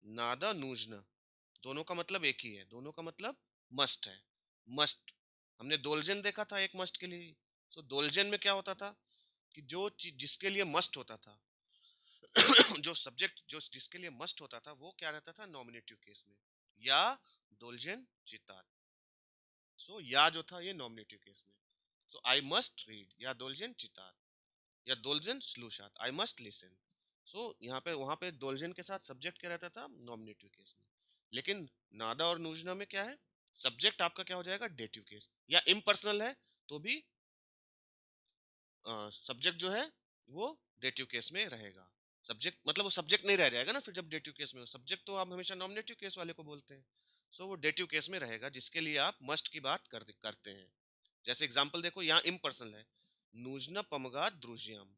नादा नूजना, दोनों का मतलब एक ही है, दोनों का मतलब मस्ट है। मस्ट, हमने दोलजन देखा था एक मस्ट के लिए। तो दोलजन में क्या होता था कि जो चीज जिसके लिए मस्ट होता था जो सब्जेक्ट जो जिसके लिए मस्ट होता था वो क्या रहता था नॉमिनेटिव केस में, या दोलजन चितात। सो या जो था ये नॉमिनेटिव केस में। सो आई मस्ट रीड या दोलजन चितात, या दोलजन स्लूशात, आई मस्ट लिसन। सो यहाँ पे वहां पे दोलजन के साथ सब्जेक्ट क्या रहता था नॉमिनेटिव केस में। लेकिन नादा और नूजना में क्या है, सब्जेक्ट आपका क्या हो जाएगा डेटिव केस, या इम्पर्सनल है तो भी सब्जेक्ट जो है वो डेटिव केस में रहेगा। सब्जेक्ट मतलब वो सब्जेक्ट नहीं रह जाएगा ना फिर जब डेटिव केस में हो, सब्जेक्ट तो आप हमेशा नॉमिनेटिव केस वाले को बोलते हैं। सो वो डेटिव केस में रहेगा जिसके लिए आप मस्ट की बात करते हैं। जैसे एग्जांपल देखो यहाँ इम्पर्सनल है, नूजना पमगात द्रुजियम,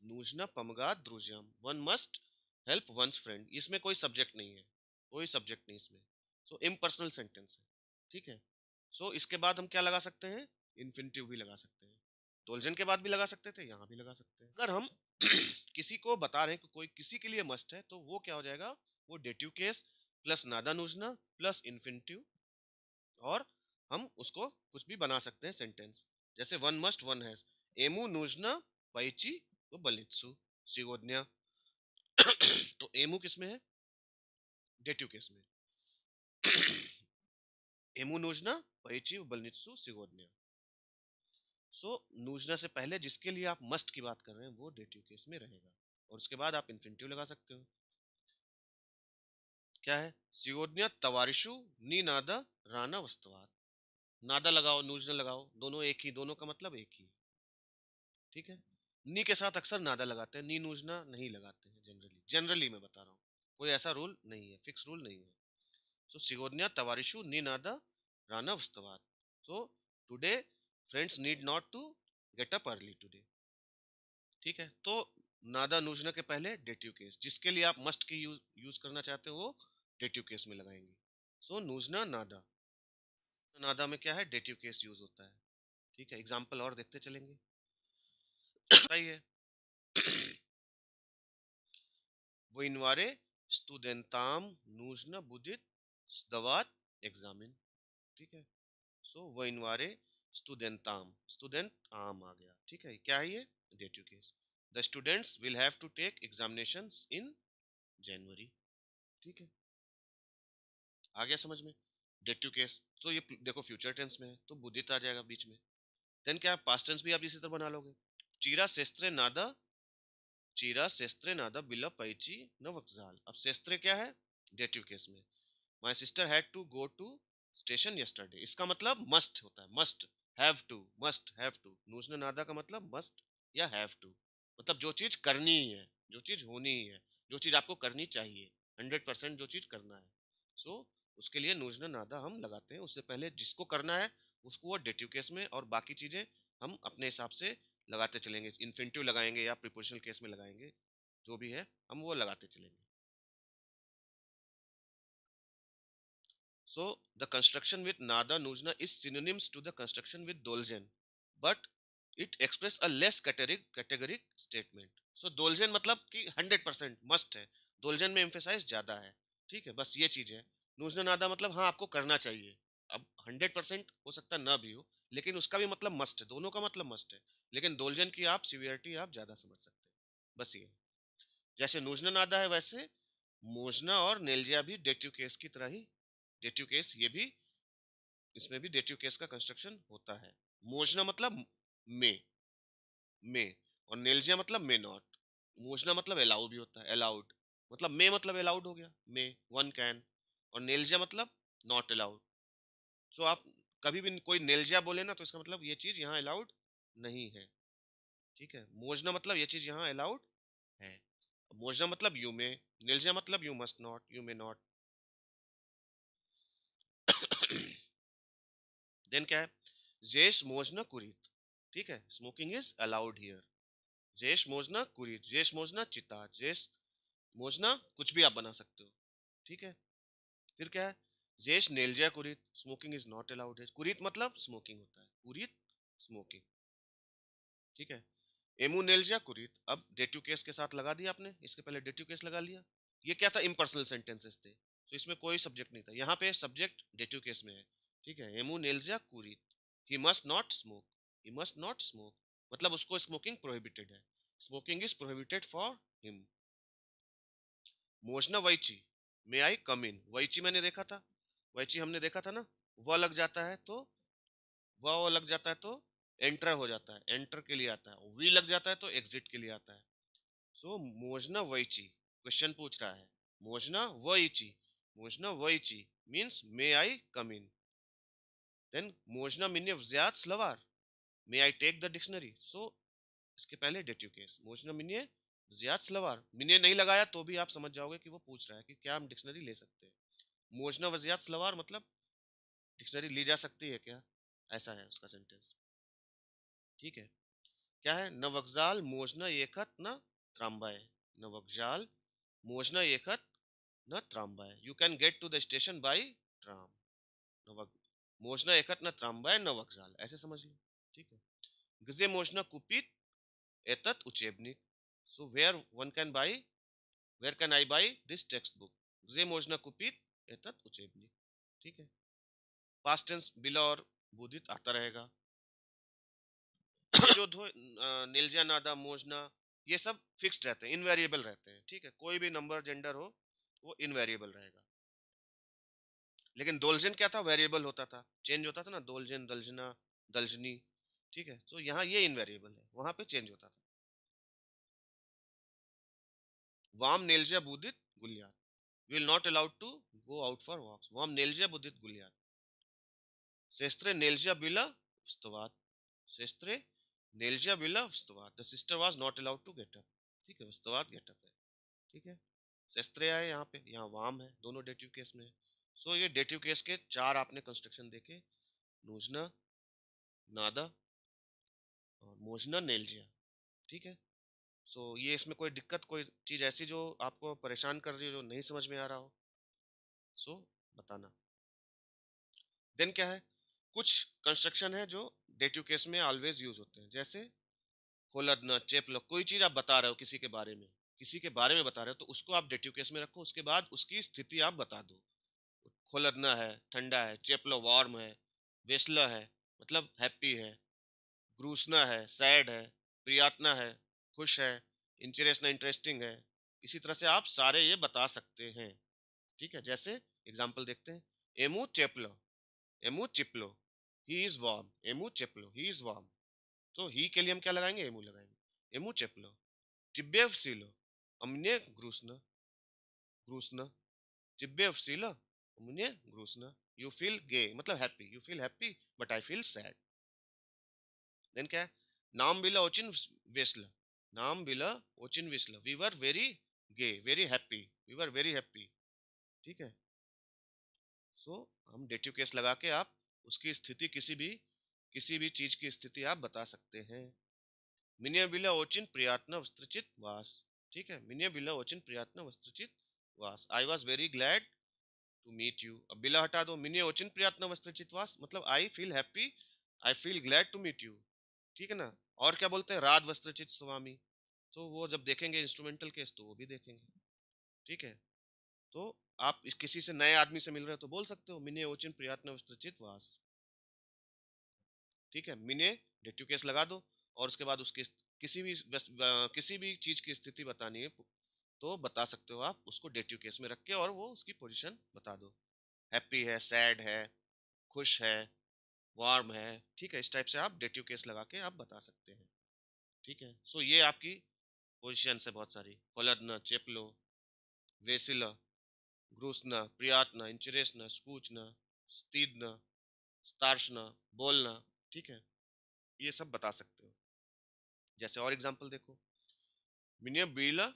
नूजना पमगात द्रुजियम, one must help one's friend, इसमें कोई सब्जेक्ट नहीं है, कोई सब्जेक्ट नहीं इसमें। सो इम्पर्सनल सेंटेंस है, ठीक है। सो इसके बाद हम क्या लगा सकते हैं, इन्फिनिटिव भी लगा सकते हैं। टोलजन के बाद भी लगा सकते थे, यहाँ भी लगा सकते हैं। अगर हम किसी को बता रहे हैं कि कोई किसी के लिए मस्ट है तो वो क्या हो जाएगा, वो डेटिव केस प्लस नादा नूजना प्लस इन्फिनिटिव, और हम उसको कुछ भी बना सकते हैं सेंटेंस। जैसे वन मस्ट वन हैज, एमू नूजना पैची वो बलित्सु सिगोदन्या। तो एमू किस में है, डेटिव केस में। एमू नूजना पैची बलित्सु सिगोदन्या। सो नूजना से पहले जिसके लिए आप मस्ट की बात कर रहे हैं वो डेटिव केस में रहेगा, और उसके बाद आप इन्फिनिटिव लगा सकते हो। क्या है, सिगोदन्या तवारिशु नी नादा राना वस्तवात, नादा लगाओ नूजना लगाओ, दोनों एक ही, दोनों का मतलब एक ही, ठीक है। नी के साथ अक्सर नादा लगाते हैं, नी नूजना नहीं लगाते हैं जनरली, जनरली मैं बता रहा हूँ, कोई ऐसा रूल नहीं है, फिक्स रूल नहीं है। सो सिगोदन्या तवारिशु नी नादा राना वस्तवात। So today friends need not to get up early today, ठीक है। तो नादा नूजना के पहले डेटिव केस, जिसके लिए आप मस्ट की यूज करना चाहते हो वो डेटिव केस में लगाएंगे। सो नूजना नादा, नादा में क्या है डेटिव केस यूज होता है, ठीक है। एग्जांपल और देखते चलेंगे, बताइए। वो इनवारे स्टूडेंटाम नूजना बुदित दवात एग्जामिन, ठीक है। सो वो इनवारे स्टूडेंटाम, स्टूडेंट आम आ गया, ठीक है। क्या है ये, dative case. The students will have to take examinations in January, ठीक है। आ गया समझ में, डेटिव केस। तो ये देखो फ्यूचर टेंस में है तो बुदित आ जाएगा बीच में। देन क्या, पास्ट टेंस भी आप इसी तरह बना लोगे, चीरा शेस्त्रे नादा, चीरा शेस्त्रे नादा बिला पैची न वक्जाल। अब शेस्त्रे क्या है, डेटिव केस में। My sister had to go to station yesterday, इसका मतलब मस्ट होता है, must have to, must have to. नूजन नादा का मतलब मस्ट या हैव टू, मतलब जो चीज करनी ही है, जो चीज होनी ही है, जो चीज आपको करनी चाहिए, 100% जो चीज करना है। सो उसके लिए नूजन नादा हम लगाते हैं, उससे पहले जिसको करना है उसको वो डेटिव केस में, और बाकी चीजें हम अपने हिसाब से लगाते चलेंगे, इन्फिनिटिव लगाएंगे या प्रीपोजिशनल केस में लगाएंगे, जो भी है हम वो लगाते चलेंगे। So the construction with nada nujna is synonyms to the construction with dolgen, but it express a less categoric statement. So dolgen मतलब कि 100% मस्ट है, dolgen में एम्फेसाइज ज्यादा है, ठीक है। बस ये चीज है। नूजना नादा मतलब हाँ आपको करना चाहिए, अब 100% हो सकता ना भी हो, लेकिन उसका भी मतलब मस्ट है, दोनों का मतलब मस्ट है। लेकिन दोलजन की आप सिवियरिटी आप ज्यादा समझ सकते हैं, बस ये। जैसे नूजना नादा है वैसे मोजना और नेल्जिया भी डेटिव केस की तरह ही, डेटिव केस ये भी, इसमें भी डेटिव केस का कंस्ट्रक्शन होता है। मोजना मतलब मे, मे, और नेल्जिया मतलब मे नॉट। मोजना मतलब अलाउ भी होता है, अलाउड, मतलब मे मतलब अलाउड हो गया, मे वन कैन, और नेल्जिया मतलब नॉट अलाउड। सो आप कभी भी कोई नेल्जिया बोले ना तो इसका मतलब ये चीज यहाँ अलाउड नहीं है, ठीक है। मोजना मतलब ये चीज यहाँ अलाउड है, मोजना मतलब यू मे, नेल्जिया मतलब you must not, you may not. Then क्या है, जेश मोजना कुरीत, ठीक है, स्मोकिंग इज अलाउड हियर। जेश मोजना कुरीत, जेश मोजना चिता, जेश मोजना कुछ भी आप बना सकते हो, ठीक है। फिर क्या है, जेश नेल्जिया कुरीत, स्मोकिंग इज नॉट अलाउड है, कुरीत मतलब स्मोकिंग होता है, कुरीत स्मोकिंग, ठीक है। एमू नेल्जिया कुरीत, अब डेटिव केस के साथ लगा दिया आपने, इसके पहले डेटिव केस लगा लिया। ये क्या था, इम्पर्सनल सेंटेंसेस थे, तो इसमें कोई सब्जेक्ट नहीं था। यहाँ पे सब्जेक्ट डेटिव केस में है, ठीक है। एमू नेल्जिया कुरित, he must not smoke, he must not smoke, मतलब उसको स्मोकिंग प्रोहिबिटेड है, smoking is prohibited for him. मोजना वैची, मे आई कम इन, वैची मैंने देखा था, वैची हमने देखा था ना, वह लग जाता है तो, वह लग जाता है तो एंटर हो जाता है, एंटर के लिए आता है, वी लग जाता है तो एग्जिट के लिए आता है। सो मोजना वैची, क्वेश्चन पूछ रहा है, मोजना वैची, मोजना वैची means may I come in, then मोजना मिन्ने व्यात स्लवार, may I take the dictionary. So इसके पहले डेटिव केस, मोजना मिन्ने व्यात स्लवार, मिन्ने नहीं लगाया तो भी आप समझ जाओगे कि वो पूछ रहा है कि क्या हम डिक्शनरी ले सकते हैं। मोजना वजियात स्लवार मतलब डिक्शनरी ली जा सकती है क्या, ऐसा है उसका सेंटेंस, ठीक है। क्या है, न वक्जाल मोजना एकत न त्राम्बाए, न वक्जाल मोजना एकत न त्राम्बाए, you can get to the station by tram, न वक मोजना एकत न त्राम्बाए न वक्जाल, ऐसे समझ लो, ठीक है। गजे मोजना कुपित एतत उचेबनिक, so where one can buy, where can I buy this text book, गजे मोजना कुपित एतत उचेबनिक, ठीक है। पास्ट टेंस बिला और बुदित आता रहेगा। ये जो दो नेल्जिया नादा मोजना, ये सब फिक्स्ड रहते हैं, इनवेरिएबल रहते हैं, ठीक है। कोई भी नंबर जेंडर हो वो इनवेरिएबल रहेगा। लेकिन दोलजन क्या था, वेरिएबल होता था, चेंज होता था ना, दोलजन दलजना दलजनी, ठीक है। तो यहाँ ये इनवेरिएबल है, वहां पे चेंज होता था। वाम नेल्जिया बुदित गुलियात, will not allowed to go out for walks, वाम नेल्जिया बुदित गुलियात, सेस्त्रे नेल्जिया बिला स्तवात, सेस्त्रे नेल्जिया बिला स्तवात, the sister was not allowed to get up, ठीक है, स्तवात गेट अप है, ठीक है। शस्त्र है यहाँ पे, यहाँ वाम है, दोनों डेटिव केस में है। सो ये डेटिव केस के चार आपने कंस्ट्रक्शन देखे, नूजना, नादा और मोजना नेल्जिया, ठीक है। सो ये इसमें कोई दिक्कत, कोई चीज ऐसी जो आपको परेशान कर रही हो, जो नहीं समझ में आ रहा हो, सो बताना। देन क्या है, कुछ कंस्ट्रक्शन है जो डेटिव केस में ऑलवेज यूज होते हैं, जैसे खोलदना चेपलो, कोई चीज आप बता रहे हो किसी के बारे में, किसी के बारे में बता रहे हो, तो उसको आप डेटिव केस में रखो, उसके बाद उसकी स्थिति आप बता दो। खोलदना है ठंडा है, चेपलो वार्म है, वेस्ला है मतलब हैप्पी है, ग्रूसना है सैड है, प्रियातना है खुश है, इंटरेस्टना इंटरेस्टिंग है। इसी तरह से आप सारे ये बता सकते हैं, ठीक है। जैसे एग्जांपल देखते हैं, एमू चेपलो, एमू चिपलो, ही इज वार्म, एमू चेपलो ही इज वार्म, तो ही के लिए हम क्या लगाएंगे, एमू लगाएंगे। एमू चेपलो टिब्बे सीलो, अमने ग्रूसना, ग्रूसना टिब्बे सीलो, अमने ग्रूसना, यू फील गे मतलब happy, you feel happy but I feel sad. Then क्या है, नाम बिला ओचिन वेस्ला, नाम बिला ओचिन वेस्ला, we were very gay very happy, we were very happy, ठीक है। सो हम डेटिव केस लगा के आप उसकी स्थिति, किसी भी चीज की स्थिति आप बता सकते हैं। मिनिया बिला ओचिन प्रियात्न वस्त्रचित वास, ठीक है, मिनिया बिला ओचिन प्रियात्न वस्त्रचित वास, I was very glad to meet you, अब बिला हटा दो, मिनिया ओचिन प्रियात्न वस्त्रचित वास मतलब I feel happy, I feel glad to meet you, ठीक है ना। और क्या बोलते हैं, राध वस्त्रचित स्वामी, तो वो जब देखेंगे इंस्ट्रूमेंटल केस तो वो भी देखेंगे, ठीक है। तो आप किसी से नए आदमी से मिल रहे हो तो बोल सकते हो मिने ओचिन प्रियात्न वस्त्रचित वास, ठीक है। मिने डेटिव केस लगा दो, और उसके बाद उसकी किसी भी चीज की स्थिति बतानी है तो बता सकते हो आप उसको डेटिव केस में रख के, और वो उसकी पोजीशन बता दो, हैप्पी है सैड है खुश है वार्म है, ठीक है। इस टाइप से आप डेटिव केस लगा के आप बता सकते हैं, ठीक है। सो ये आपकी पोजीशन है बहुत सारी, कोलदना चेपलो वेसिला ग्रूसना प्रियातना इंचरेसना स्कूचना स्तीदना स्टार्शना बोलना, ठीक है। ये सब बता सकते हो। जैसे और एग्जांपल देखो, मिनिया बीला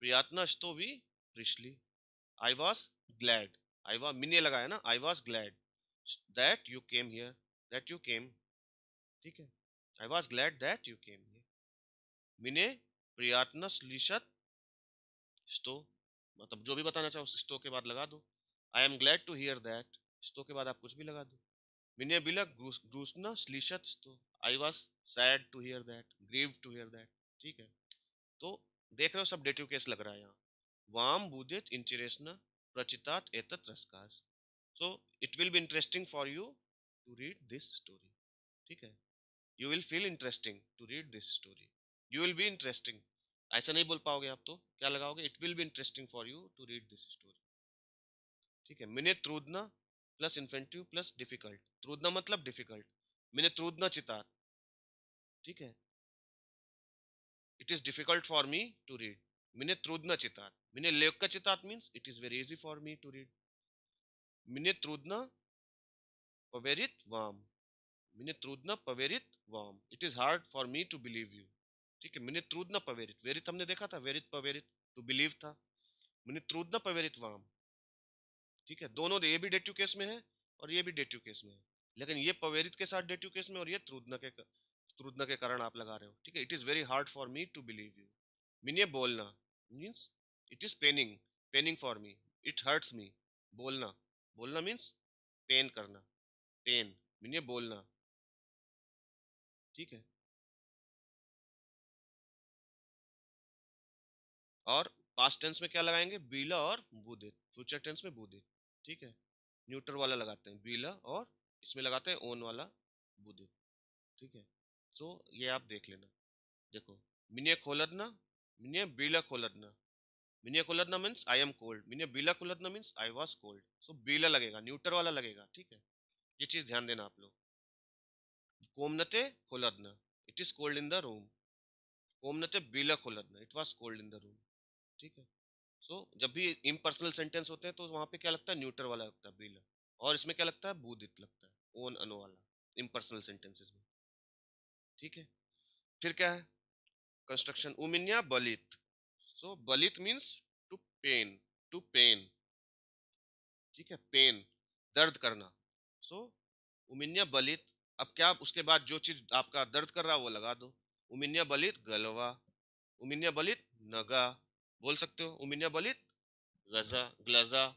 प्रियातना स्टोवी प्रिशली, I was glad, I was मिनिया लगाया ना, I was glad that you came here, that you came, ठीक है। I was glad that you came here, मिने प्रियातना स्लिशत स्टो, मतलब जो भी बताना चाहो स्टो के बाद लगा दो। I am glad to hear that, स्टो के बाद आप कुछ भी लगा दो। मिने बिला ग्रूसना स्लिशत स्टो, I was sad to hear that, grieve to hear that, ठीक है। तो देख रहे हो सब डेटिव केस लग रहा है यहाँ, वाम बुदित इंचिरेशन प्रचितात एतत् रसकास। So it will be interesting for you to read this story. ठीक है, you will feel interesting to read this story. You will be interesting, ऐसा नहीं बोल पाओगे आप, तो क्या लगाओगे, it will be interesting for you to read this story. ठीक है, मिने त्रुदना प्लस इन्फेंटिव प्लस डिफिकल्ट। त्रुदना मतलब डिफिकल्ट, मिने त्रुदना चितात। ठीक है, it is difficult for me to read. मिने त्रुदना चितात, मिने लेक्का चितात means it is very easy for me to read. मिने त्रुदना पवेरित वाम, मिने त्रुदना पवेरित वाम, it is hard for me to believe you. ठीक है, मिने त्रुदना पवेरित, वेरित हमने देखा था, वेरित पवेरित टू बिलीव था। मिने त्रुदना पवेरित वाम। ठीक है, दोनों ये भी डेटिव केस में है और ये भी डेटिव केस में है, लेकिन ये पवेरित के साथ डेटिव केस में और ये त्रुदना के कारण आप लगा रहे हो। ठीक है, it is very hard for me to believe you. Mean ये बोलना means it is paining, paining for me, it hurts me. बोलना, बोलना मीन्स पेन करना, पेन मीन ये बोलना। ठीक है, और पास्ट टेंस में क्या लगाएंगे, बीला और बूदित, फ्यूचर टेंस में बूदित। ठीक है, न्यूट्रल वाला लगाते हैं बीला और इसमें लगाते हैं ओन वाला बूदित। ठीक है, तो ये आप देख लेना। देखो, मिनिए खोलदना, मिनिए बीला खोलदना। मिनिए खोलदना मीन्स आई एम कोल्ड, मिनिए बीला खोलदना मीन्स आई वाज कोल्ड। सो बीला लगेगा, न्यूट्रल वाला लगेगा। ठीक है, ये चीज ध्यान देना आप लोग। कोमनते खोलदना, it is cold in the room. कोमनते बीला खोलदना, it was cold in the room. ठीक है, सो जब भी इम्पर्सनल सेंटेंस होते हैं तो वहां पे क्या लगता है, न्यूट्रल वाला लगता है बीला, और इसमें क्या लगता है, बूदित लगता है, ओन अनो वाला, इम्पर्सनल सेंटेंसेस में। ठीक है, फिर क्या है, कंस्ट्रक्शन उमिन्या बलित। सो बलित means to pain, to pain. ठीक है, पेन, दर्द करना। सो उमिन्या बलित, अब क्या, उसके बाद जो चीज आपका दर्द कर रहा है वो लगा दो। उमिन्या बलित गलवा, उमिन्या बलित नगा, बोल सकते हो उमिन्या बलित गजा ग्लजा।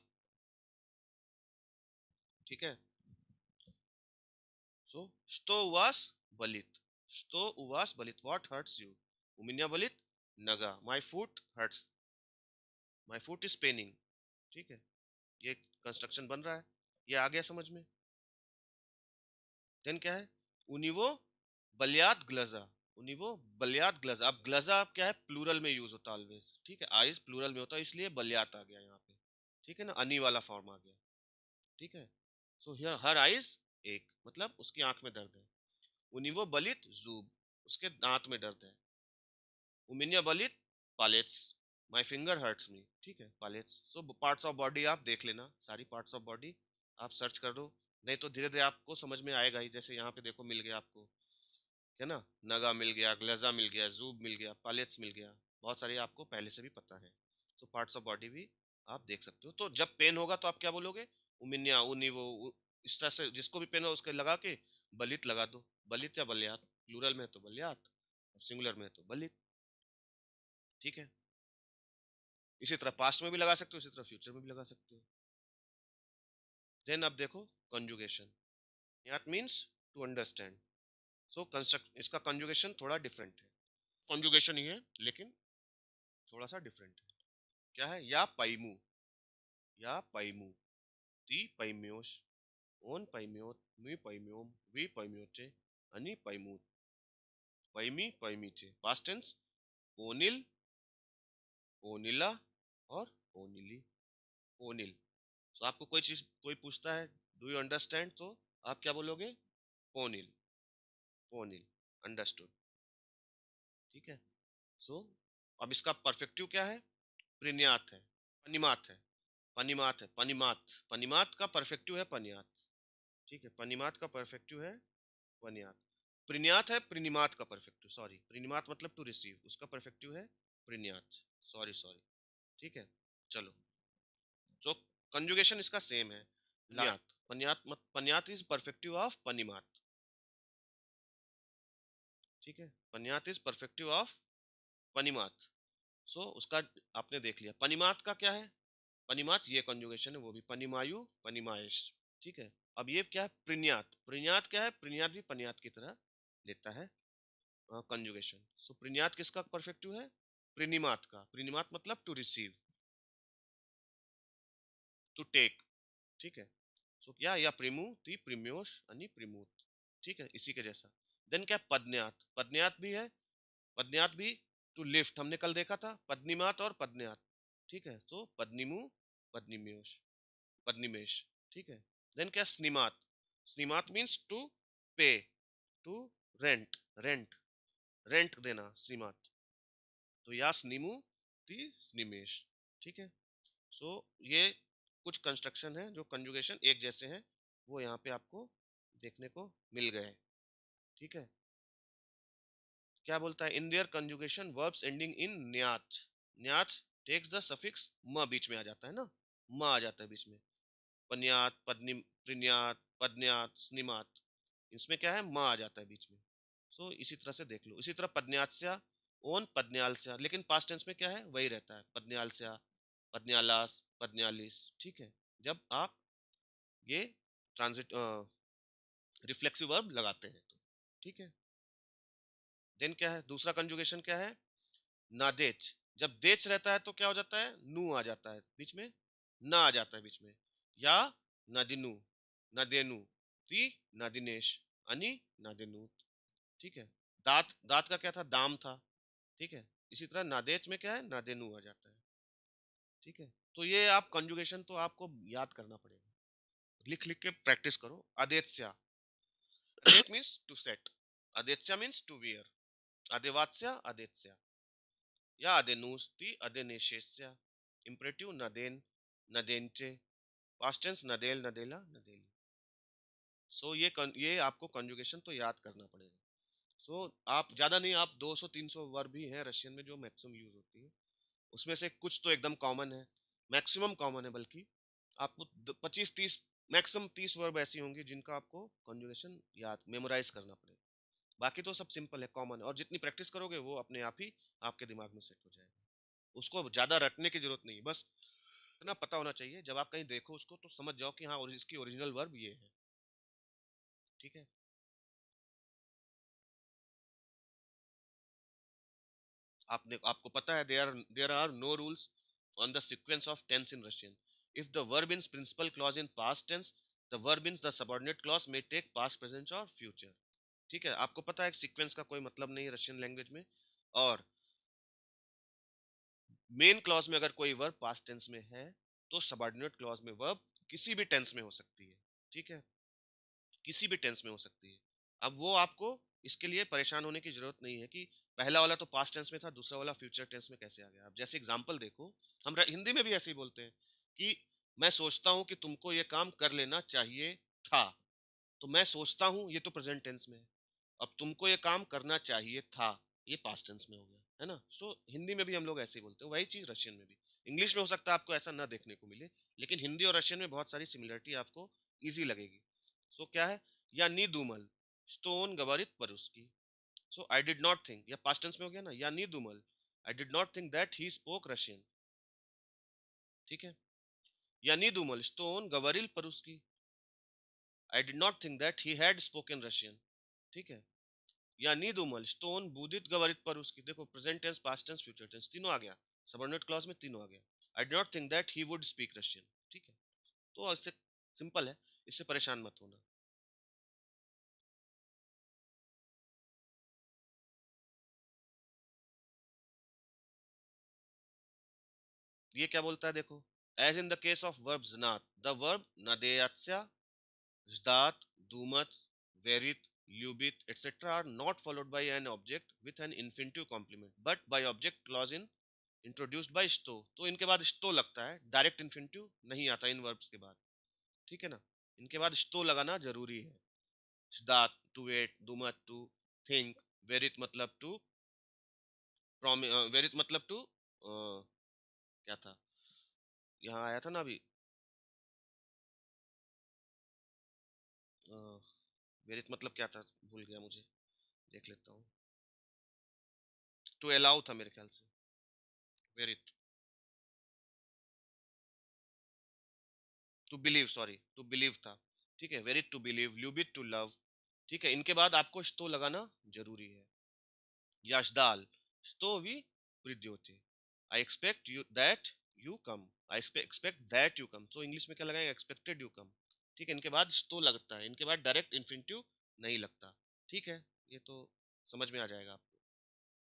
ठीक है, सो sto उवास बलित, sto उवास बलित, व्हाट हर्ट्स यू, उमिन्या बलित नगा, my foot hurts, my foot is paining. ठीक है, ये कंस्ट्रक्शन बन रहा है, ये आ गया समझ में। देन क्या है, उनिवो बलियात ग्लजा, उनिवो बलियात ग्लजा। अब ग्लजा क्या है, प्लूरल में यूज होता है ऑलवेज। ठीक है, आइज प्लूरल में होता है, इसलिए बलियात आ गया यहाँ पे। ठीक है ना, अनी वाला फॉर्म आ गया। ठीक है, सो हियर हर आइज एक, मतलब उसकी आंख में दर्द है। उनिवो बलित जूब, उसके दांत में दर्द है। उमिनिया बलित पालेट्स, माय फिंगर हर्ट्स मी। ठीक है, पालेट्स। सो पार्ट्स ऑफ बॉडी आप देख लेना, सारी पार्ट्स ऑफ बॉडी आप सर्च कर दो, नहीं तो धीरे धीरे आपको समझ में आएगा ही। जैसे यहाँ पे देखो मिल गया आपको, है ना, नगा मिल गया, ग्लजा मिल गया, जूब मिल गया, पालेट्स मिल गया, बहुत सारी आपको पहले से भी पता है। तो पार्ट्स ऑफ बॉडी भी आप देख सकते हो। तो जब पेन होगा तो आप क्या बोलोगे, उमिन्या उनी वो इस तरह से जिसको भी पेन हो उसके लगा के बलित लगा दो। बलित या बलियात, प्लूरल में है तो बलियात और सिंगुलर में है तो बलित। ठीक है, इसी तरह पास्ट में भी लगा सकते हो, इसी तरह फ्यूचर में भी लगा सकते हो। देन अब देखो कंजुगेशन, यात means to understand. So construct, इसका कंजुगेशन थोड़ा डिफरेंट है, कंजुगेशन ही है लेकिन थोड़ा सा डिफरेंट है। क्या है, या पाइमू, या पाइमू, ती पाइम्योश, ओन पाइम्योत, मी पाइम्योम, वी पाइम्योचे, अनि पाइमूत, पाइमी पाइमीचे। पास्ट टेंस ओनिल, ओनिला और ओनिली, ओनिल। तो आपको कोई चीज कोई पूछता है डू यू अंडरस्टैंड, तो आप क्या बोलोगे, पोनिल, पोनिल, अंडरस्टूड। ठीक है, सो अब इसका परफेक्टिव क्या है, प्रिन्यात है, पनिमात है, पनिमात है, पनिमात, पनिमात का परफेक्टिव है पनियात। ठीक है, पनिमात का परफेक्टिव है पनियात। प्रिन्यात है प्रिनिमात का परफेक्टिव, सॉरी, प्रिनिमात मतलब टू रिसीव, उसका परफेक्टिव है प्रिन्यात। Sorry sorry. ठीक है, चलो, तो कंजुगेशन इसका सेम है, पनियात, पनियात मत, पनियात इज परफेक्टिव ऑफ पनिमात। ठीक है, पनियात इज परफेक्टिव ऑफ पनिमात। सो उसका आपने देख लिया, पनिमात का क्या है, पनिमात ये कंजुगेशन है, वो भी पनिमायु पनिमाएश। ठीक है, अब ये क्या है, प्रिन्यात, प्रिन्यात क्या है, प्रिन्यात भी पनियात की तरह लेता है कंजुगेशन। सो प्रिन्यात किसका परफेक्टिव है, प्रिनिमात का, प्रिनिमात मतलब टू रिसीव। टू टेक, ठीक है। सो क्या, या प्रिमु ती प्रिम्योश अनि प्रिमुत, ठीक है, इसी के जैसा। देन क्या, पदन्यात, पदन्यात भी है, पदन्यात भी टू लिफ्ट, हमने कल देखा था पद्निमात और पदन्यात, ठीक है। तो पद्निमु, पद्निम्योश, पद्निमेश, ठीक है। देन क्या, स्निमात, स्निमात मीन्स टू पे, टू रेंट, रेंट, रेंट देना, स्निमात। तो या स्निमु ती स्निमेश, ठीक है। सो ये कुछ कंस्ट्रक्शन है जो कंजुगेशन एक जैसे हैं, वो यहाँ पे आपको देखने को मिल गए, ठीक है। क्या बोलता है, in their conjugation verbs ending in न्याच, न्याच टेक्स द सफिक्स म, बीच में आ जाता है ना, म आ जाता है बीच में, पन्यात, पद्नि, प्रिन्यात, पद्न्यात, स्निमात, इसमें क्या है, म आ जाता है बीच में। सो इसी तरह से देख लो, इसी तरह पद्न्यात्स्या, ओन पद्न्यालस्या, लेकिन पास्ट टेंस में क्या है, वही रहता है, पद्न्यालस्या, पद्न्यालास, पद्न्यालिस, ठीक है। जब आप ये ट्रांजिट रिफ्लेक्सिव वर्ब लगाते हैं तो, ठीक है। देन क्या है, दूसरा कंजुगेशन क्या है, नादेच, जब देच रहता है तो क्या हो जाता है, नू आ जाता है बीच में, ना आ जाता है बीच में, या नदिनु, नदेनु, ती नदिनेश, अनि नदिनूत, ठीक है। दांत, दांत का क्या था, दाम था, ठीक है। इसी तरह नादेच में क्या है, नादेनु आ जाता है, ठीक है। तो ये आप कंजुगेशन तो आपको याद करना पड़ेगा, लिख लिख के प्रैक्टिस करो। अदेत्स्या, अदेत मीन्स टू सेट, अदेत्स्या मीन्स टू वियर, अदेवात्स्या, अदेत्स्या, या अदेनुस्ति, अदेनेशेस्या, इंपरेटिव नदेन, नदेनचे, पास्ट टेंस नदेल, नदेला, नदेली। सो ये आपको कंजुगेशन तो याद करना पड़ेगा। सो आप ज्यादा नहीं, आप 200-300 वर्ब भी हैं रशियन में जो मैक्सिमम यूज होती है, उसमें से कुछ तो एकदम कॉमन है, मैक्सिमम कॉमन है, बल्कि आपको 25-30, मैक्सिमम 30 वर्ब ऐसी होंगी जिनका आपको कंजुगेशन याद, मेमोराइज करना पड़ेगा। बाकी तो सब सिंपल है, कॉमन है, और जितनी प्रैक्टिस करोगे वो अपने आप ही आपके दिमाग में सेट हो जाएगा। उसको ज्यादा रटने की जरूरत नहीं है, बस इतना पता होना चाहिए, जब आप कहीं देखो उसको तो समझ जाओ कि हाँ, और इसकी ओरिजिनल वर्ब ये है, ठीक है। आपको पता है, there are no rules on the sequence of tense in Russian. If the verb in principal clause in past tense, the verb in the subordinate clause may take past, present और future, ठीक है। आपको पता है sequence का कोई मतलब नहीं है रशियन लैंग्वेज में, और मेन क्लॉज में अगर कोई वर्ब पास्ट टेंस में है तो सबऑर्डिनेट क्लॉज में वर्ब किसी भी टेंस में हो सकती है, ठीक है, किसी भी टेंस में हो सकती है। अब वो आपको इसके लिए परेशान होने की जरूरत नहीं है कि पहला वाला तो पास्ट टेंस में था, दूसरा वाला फ्यूचर टेंस में कैसे आ गया। अब जैसे एग्जांपल देखो, हम हिंदी में भी ऐसे ही बोलते हैं कि मैं सोचता हूं कि तुमको ये काम कर लेना चाहिए था, तो मैं सोचता हूं ये तो प्रेजेंट टेंस में है, अब तुमको ये काम करना चाहिए था, ये पास्ट टेंस में हो गया, है ना। सो हिंदी में भी हम लोग ऐसे ही बोलते हैं, वही चीज रशियन में भी। इंग्लिश में हो सकता है आपको ऐसा ना देखने को मिले, लेकिन हिंदी और रशियन में बहुत सारी सिमिलरिटी आपको इजी लगेगी। सो क्या है, या नी दूमल स्टोन गवारित परुस्की, so I did not think, या पास्ट टेंस में हो गया ना, या नी दूमल, I did not think that he spoke Russian, ठीक है। या नी दूमल स्टोन गवरिल परुस्की, I did not think that he had spoken Russian, ठीक है। या नी दूमल स्टोन बूदित गवरित परुस्की, देखो present tense, past tense, future tense तीनों आ गया, सबऑर्डिनेट क्लॉज में तीनों आ गया। I did not think that he would speak Russian, ठीक है। तो इससे सिंपल है, इससे परेशान मत होना। ये क्या बोलता है देखो, as in the case of verb znat, the verb nadeyatsya, jdat, dumat, verit, lyubit etc are not followed by an object with an infinitive complement but by object clause in introduced by sto। तो इनके बाद sto लगता है, direct infinitive नहीं आता इन verbs के बाद, ठीक है ना। इनके बाद sto लगाना जरूरी है। jdat to wait, dumat to think, verit मतलब टू वेरित मतलब टू क्या था, यहाँ आया था ना अभी, वेरित मतलब क्या था, भूल गया मुझे, देख लेता हूँ। टू अलाउ था मेरे ख्याल से, वेरिट, to believe, sorry to believe था, ठीक है। वेरिट टू बिलीव, ल्यूबिट टू लव, ठीक है। इनके बाद आपको स्तो लगाना जरूरी है। यशदाल स्तो वी प्रिद्योते, I expect you that you come, I expect that you come, तो इंग्लिश में क्या लगाएंगे, एक्सपेक्टेड यू कम। ठीक है, इनके बाद तो लगता है, इनके बाद डायरेक्ट इन्फिनिटिव नहीं लगता। ठीक है, ये तो समझ में आ जाएगा आपको।